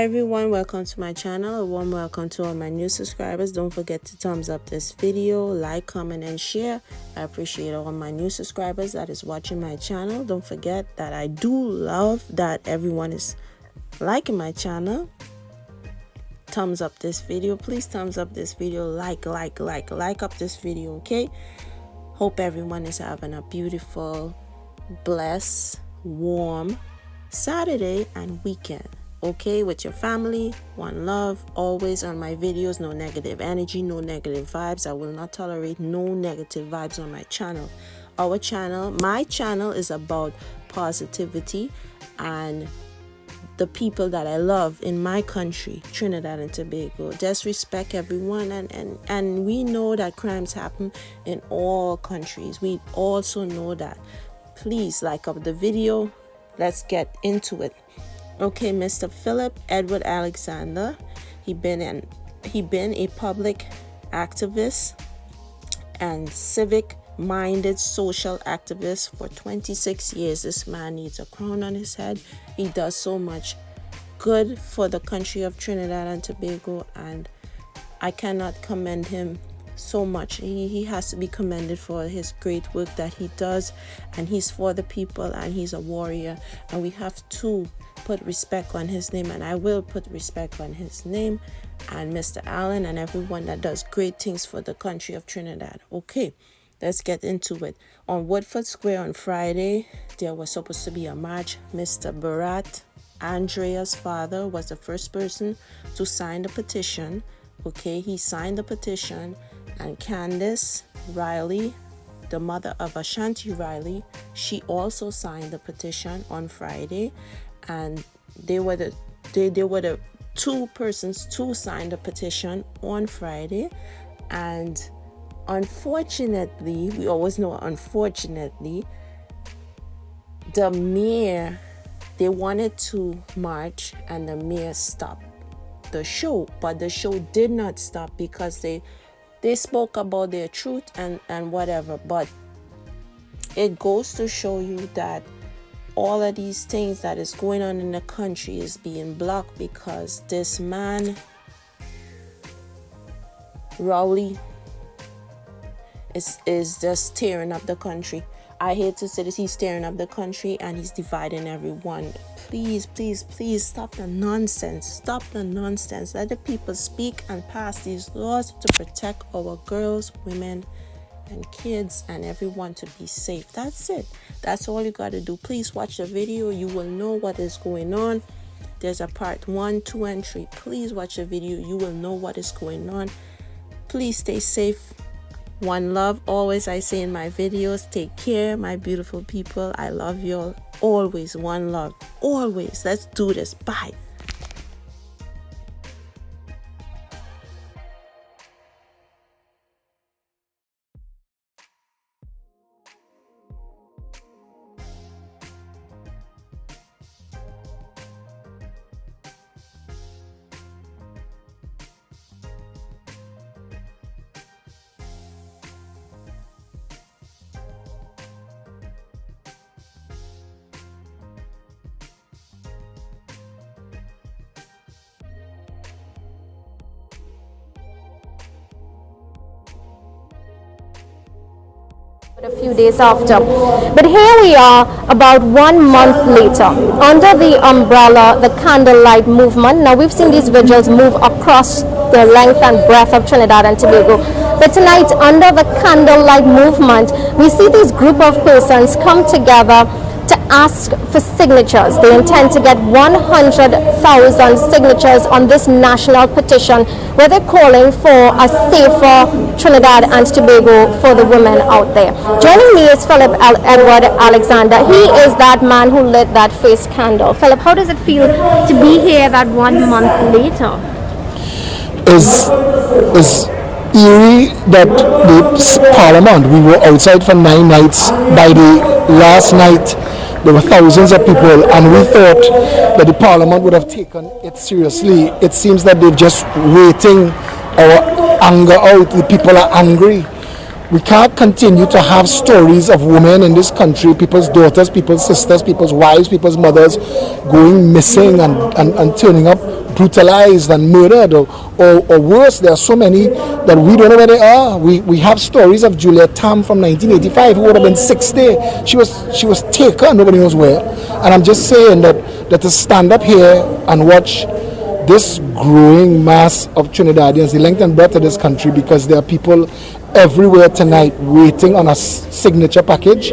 Hi everyone, welcome to my channel. A warm welcome to all my new subscribers. Don't forget to thumbs up this video, like, comment and share. I appreciate all my new subscribers that is watching my channel. Don't forget that I do love that everyone is liking my channel. Thumbs up this video, please. Thumbs up this video, like up this video. Okay, hope everyone is having a beautiful, blessed, warm Saturday and weekend, okay, with your family. One love always on my videos. No negative energy, no negative vibes. I will not tolerate no negative vibes on my channel. My channel is about positivity and the people that I love in my country, Trinidad and Tobago. Just respect everyone, and we know that crimes happen in all countries. We also know that. Please like up the video. Let's get into it. Okay, Mr. Phillip Edward Alexander, he been a public activist and civic-minded social activist for 26 years. This man needs a crown on his head. He does so much good for the country of Trinidad and Tobago, and I cannot commend him so much. He has to be commended for his great work that he does, and he's for the people, and he's a warrior, and we have to put respect on his name, and I will put respect on his name and Mr. Allen and everyone that does great things for the country of Trinidad. Okay, let's get into it. On Woodford Square on Friday, there was supposed to be a march. Mr. Bharatt, Andrea's father, was the first person to sign the petition. Okay, he signed the petition, and Candice Riley, the mother of Ashanti Riley, she also signed the petition on Friday, and they were the two persons to sign the petition on Friday. And unfortunately, we always know unfortunately, the mayor, they wanted to march and the mayor stopped the show, but the show did not stop because they spoke about their truth and whatever. But it goes to show you that all of these things that is going on in the country is being blocked because this man Rowley is just tearing up the country. I hate to say this, he's tearing up the country and he's dividing everyone. Please stop the nonsense. Stop the nonsense. Let the people speak and pass these laws to protect our girls, women, and kids and everyone to be safe. That's it. That's all you got to do. Please watch the video. You will know what is going on. There's a part 1, 2, and 3. Please watch the video. You will know what is going on. Please stay safe. One love. Always I say in my videos, take care, my beautiful people. I love you all. Always one love. Always. Let's do this. Bye. A few days after. But here we are about 1 month later under the umbrella, the Candlelight movement. Now we've seen these vigils move across the length and breadth of Trinidad and Tobago. But tonight under the Candlelight movement, we see this group of persons come together to ask for signatures. They intend to get 100,000 signatures on this national petition where they're calling for a safer Trinidad and Tobago for the women out there. Joining me is Phillip Edward Alexander. He is that man who lit that face candle. Phillip, how does it feel to be here that 1 month later? Is eerie that the Parliament, we were outside for 9 nights. By the last night, there were thousands of people, and we thought that the Parliament would have taken it seriously. It seems that they're just waiting our anger out. The people are angry. We can't continue to have stories of women in this country, people's daughters, people's sisters, people's wives, people's mothers going missing and turning up brutalized and murdered or worse. There are so many that we don't know where they are. We have stories of Juliet Tam from 1985 who would have been 60. She was taken, nobody knows where. And I'm just saying that to stand up here and watch this growing mass of Trinidadians, the length and breadth of this country, because there are people everywhere tonight waiting on a signature package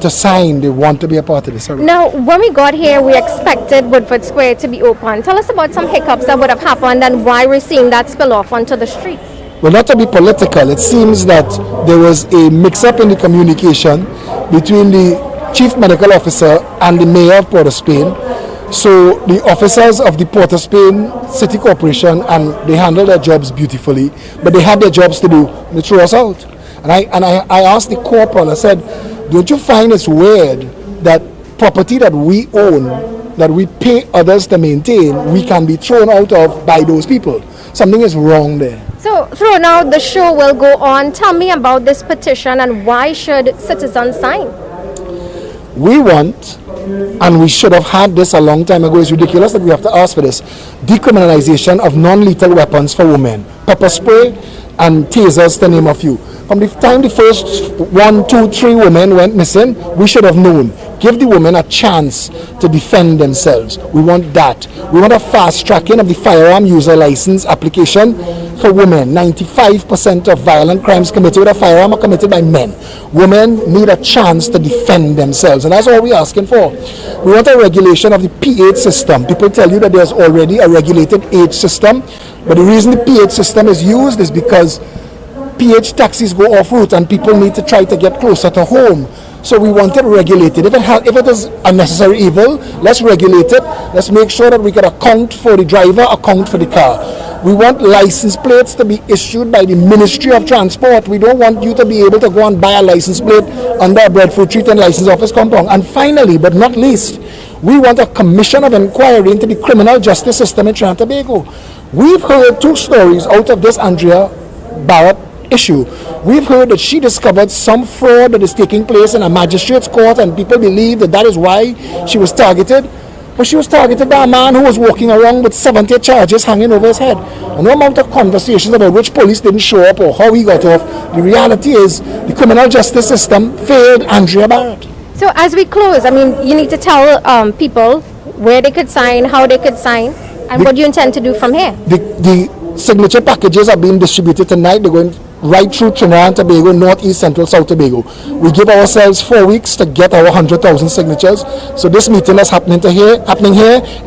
to sign. They want to be a part of this. Now, when we got here, we expected Woodford Square to be open. Tell us about some hiccups that would have happened and why we're seeing that spill off onto the streets. Well, not to be political, it seems that there was a mix-up in the communication between the chief medical officer and the mayor of Port of Spain. So the officers of the Port of Spain City Corporation, and they handled their jobs beautifully, but they had their jobs to do. They threw us out. And I asked the corporal, I said, don't you find it's weird that property that we own, that we pay others to maintain, we can be thrown out of by those people? Something is wrong there. So, through now, the show will go on. Tell me about this petition and why should citizens sign? We want, and we should have had this a long time ago, it's ridiculous that we have to ask for this, decriminalization of non-lethal weapons for women, pepper spray and tasers to name a few. From the time the first 1, 2, 3 women went missing, we should have known. Give the women a chance to defend themselves. We want that. We want a fast tracking of the firearm user license application for women. 95% of violent crimes committed with a firearm are committed by men. Women need a chance to defend themselves, and that's all we're asking for. We want a regulation of the P8 system. People tell you that there's already a regulated age system, but the reason the P8 system is used is because PH taxis go off route and people need to try to get closer to home. So we want it regulated. If it is a necessary evil, let's regulate it. Let's make sure that we can account for the driver, account for the car. We want license plates to be issued by the Ministry of Transport. We don't want you to be able to go and buy a license plate under a breadfruit treat and license office compound. And finally, but not least, we want a commission of inquiry into the criminal justice system in Trinidad and Tobago. We've heard 2 stories out of this Andrea Bharatt issue. We've heard that she discovered some fraud that is taking place in a magistrate's court, and people believe that that is why she was targeted. But she was targeted by a man who was walking around with 70 charges hanging over his head. And no amount of conversations about which police didn't show up or how he got off. The reality is the criminal justice system failed Andrea Bharatt. So as we close, I mean, you need to tell people where they could sign, how they could sign, and what do you intend to do from here? The signature packages are being distributed tonight. They're going right through Trinidad and Tobago, North, East, Central, South Tobago. We give ourselves 4 weeks to get our 100,000 signatures. So this meeting that's happening here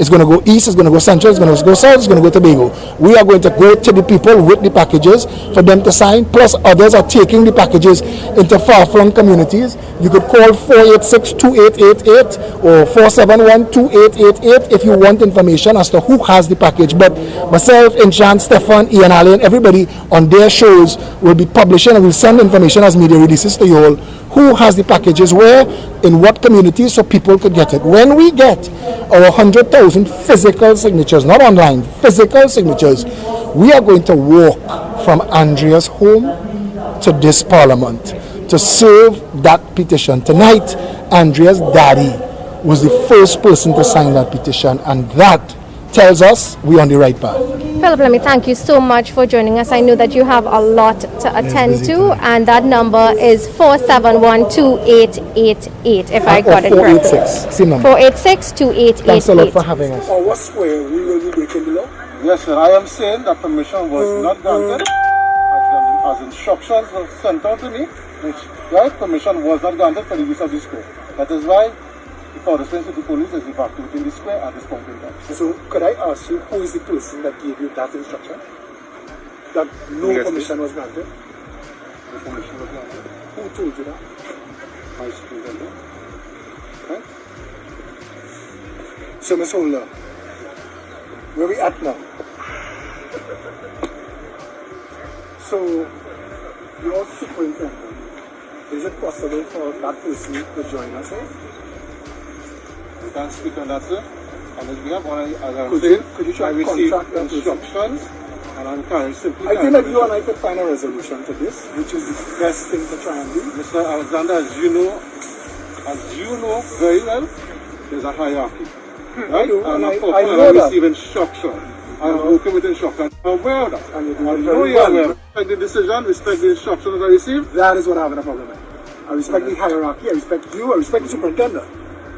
is going to go east, it's going to go central, it's going to go south, it's going to go Tobago. We are going to go to the people with the packages for them to sign, plus others are taking the packages into far-flung communities. You could call 486-2888 or 471-2888 if you want information as to who has the package. But myself, Inchan, Stefan, Ian Allen, everybody on their shows will be publishing, and we'll send information as media releases to you all who has the packages where, in what communities, so people could get it. When we get our 100,000 physical signatures, not online, physical signatures, we are going to walk from Andrea's home to this parliament to serve that petition. Tonight, Andrea's daddy was the first person to sign that petition, and that tells us we're on the right path. Philip, let me thank you so much for joining us. I know that you have a lot to attend to, and that number is 471-2888, if I got it correct. 486, same number. 486-2888. Thanks a lot for having us. Our square, we will be breaking the law? Yes, sir. I am saying that permission was not granted as instructions were sent out to me. Right? Permission was not granted for the use of the square. That is why the Port of Spain City Police is evacuating the square at this point in time. So, could I ask you, who is the person that gave you that instruction? That no permission was granted? The permission was granted. Who told you that? My superintendent. Right? So, Ms. Holder, where we at now? So, your superintendent, is it possible for that person to join us here? You can't speak on that, sir. On his behalf, could you try I to received contact that person? instructions And I'm simply I think that you and I could find a resolution to this, which is the best thing to try and do. Mr. Alexander, as you know very well, there's a hierarchy. Right? And I know I that. receive instruction. I'm working with instruction. I'm aware of that. And you do I it know very you're well. aware. Respect the decision, respect the instructions that I received. That is what I'm having a problem with. I respect the hierarchy, I respect you, I respect the superintendent.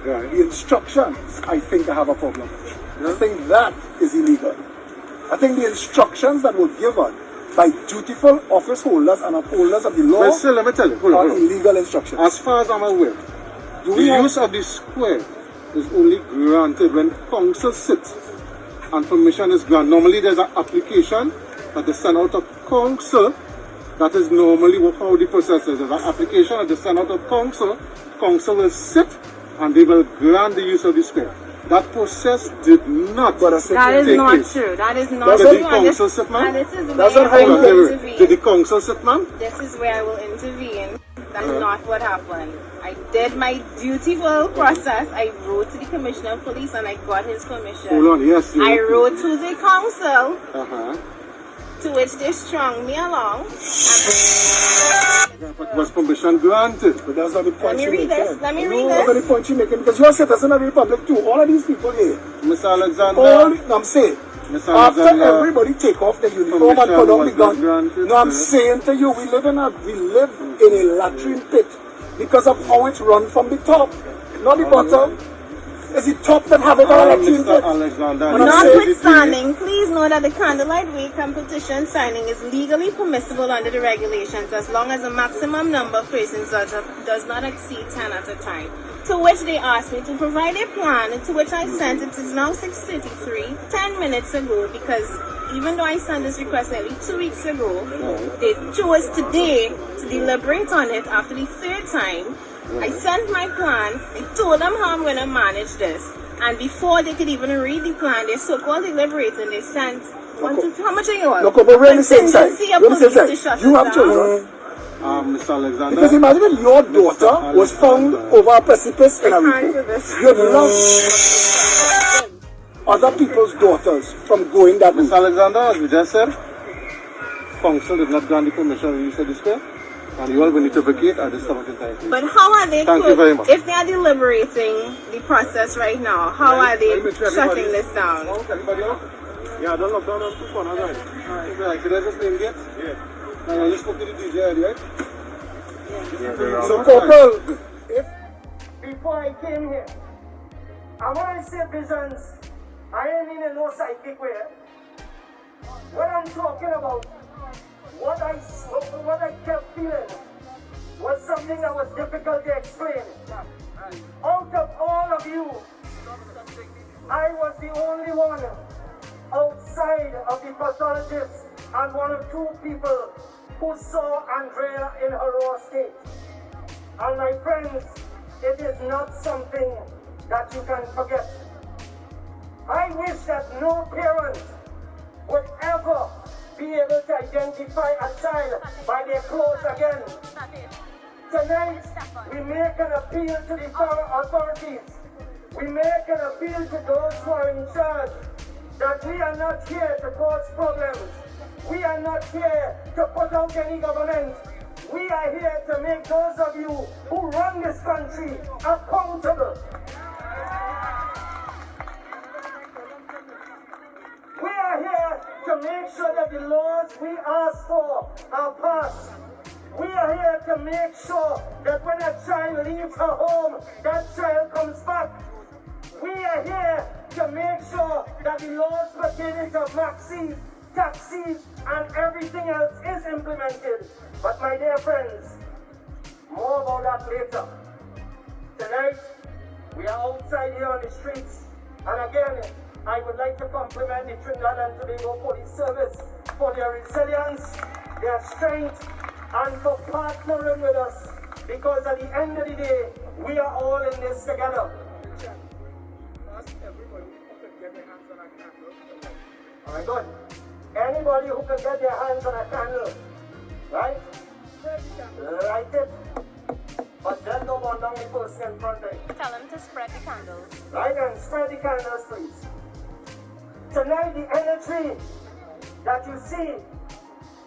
Right. The instructions, I think I have a problem with. I think that is illegal. I think the instructions that were given by dutiful office holders and upholders of the law Well, still, let me tell you. Hold are on. illegal instructions. As far as I'm aware, Do the we have- use of the square is only granted when council sits and permission is granted. Normally there's an application that they send out of council. That is normally how the process is. There's an application that they send out of council. Council will sit and they will grant the use of the square. That process did not But a That is take not place. true. That is not That's true. Did the council sit, ma'am? And this is That's where not I how you will do it. intervene. Did the council sit, ma'am? This is where I will intervene. That is not what happened. I did my dutiful process. I wrote to the commissioner of police and I got his permission. Hold on, yes. I wrote to the council, Uh-huh. to which they strung me along. But was permission granted? But that's not the Let point me you're read making. this. Let me read That's not the this. point you're making because you're a citizen of the republic too. All of these people here. Mr. Alexander. I'm saying, Mr. after Alexander, everybody take off their uniform and put permission on the was not gun. granted, No, I'm sir. saying to you, we live in a latrine pit because of how it's run from the top, not the bottom. It's the top that have it all latrine Mr. pit. Alexander. And I'm Notwithstanding, please know that the Candlelight Way competition signing is legally permissible under the regulations as long as the maximum number of persons does not exceed 10 at a time. To which they asked me to provide a plan, to which I sent it is now 6:33, 10 minutes ago, because even though I sent this request nearly 2 weeks ago, they chose today to deliberate on it after the third time. I sent my plan, I told them how I'm going to manage this. And before they could even read the plan, they so-called deliberating, they sent, how much are you on? Look, but we're on the same side. Contingency of We're on the same police to side. shut You us have down. children. Mr. Alexander. Because imagine if your daughter was found over a precipice in a I can't week. do this. You'd love other people's daughters from going that Mr. route. Alexander, as we just said, council did not grant the permission to use of the square, and you all will need to vacate at this point in time. Please. But how are they, Thank you very much. if they are deliberating the process right now, how are they Let me tell everybody- shutting this down? Everybody out? Yeah, don't look down on two corners, right? Right, should I just name it? Yeah. Now, you spoke to the DJ, right? So, Corporal, if Before I came here, and when I say visions, I ain't mean in no psychic way. What I'm talking about, what I kept feeling was something that was difficult to explain. Out of all of you, I was the only one outside of the pathologist and one or two people who saw Andrea in her raw state. And my friends, it is not something that you can forget. I wish that no parent would ever be able to identify a child by their clothes again. Tonight, we make an appeal to the authorities. We make an appeal to those who are in charge that we are not here to cause problems. We are not here to put out any government. We are here to make those of you who run this country accountable. We are here to make sure that the laws we ask for are passed. We are here to make sure that when a child leaves her home, that child comes back. We are here to make sure that the laws pertaining to maxis, taxis, and everything else is implemented. But my dear friends, more about that later. Tonight, we are outside here on the streets, and again, I would like to compliment the Trinidad and Tobago Police Service for their resilience, their strength, and for partnering with us, because at the end of the day, we are all in this together. Alright, good. Anybody who can get their hands on a candle, right? Light it. But then don't burn down the person in front of you. Tell them to spread the candles. Right, and spread the candles, please. Tonight, the energy that you see,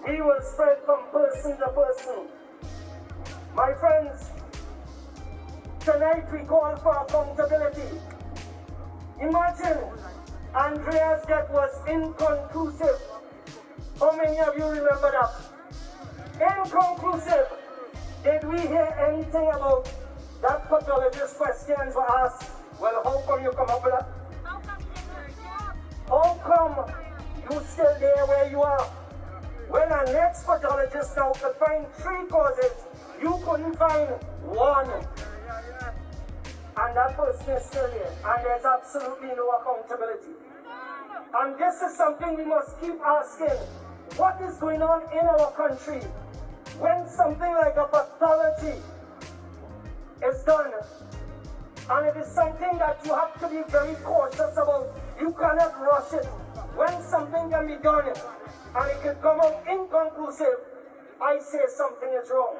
we will spread from person to person. My friends, tonight we call for accountability. Imagine Andrea's death was inconclusive. How many of you remember that? Inconclusive. Did we hear anything about that pathologist questions were asked? Well, how come you come up with that? How come you still there where you are? When an next pathologist now could find 3 causes, you couldn't find 1. And that person is still there. And there's absolutely no accountability. And this is something we must keep asking. What is going on in our country when something like a pathology is done? And it is something that you have to be very cautious about. You cannot rush it. When something can be done and it can come out inconclusive, I say something is wrong.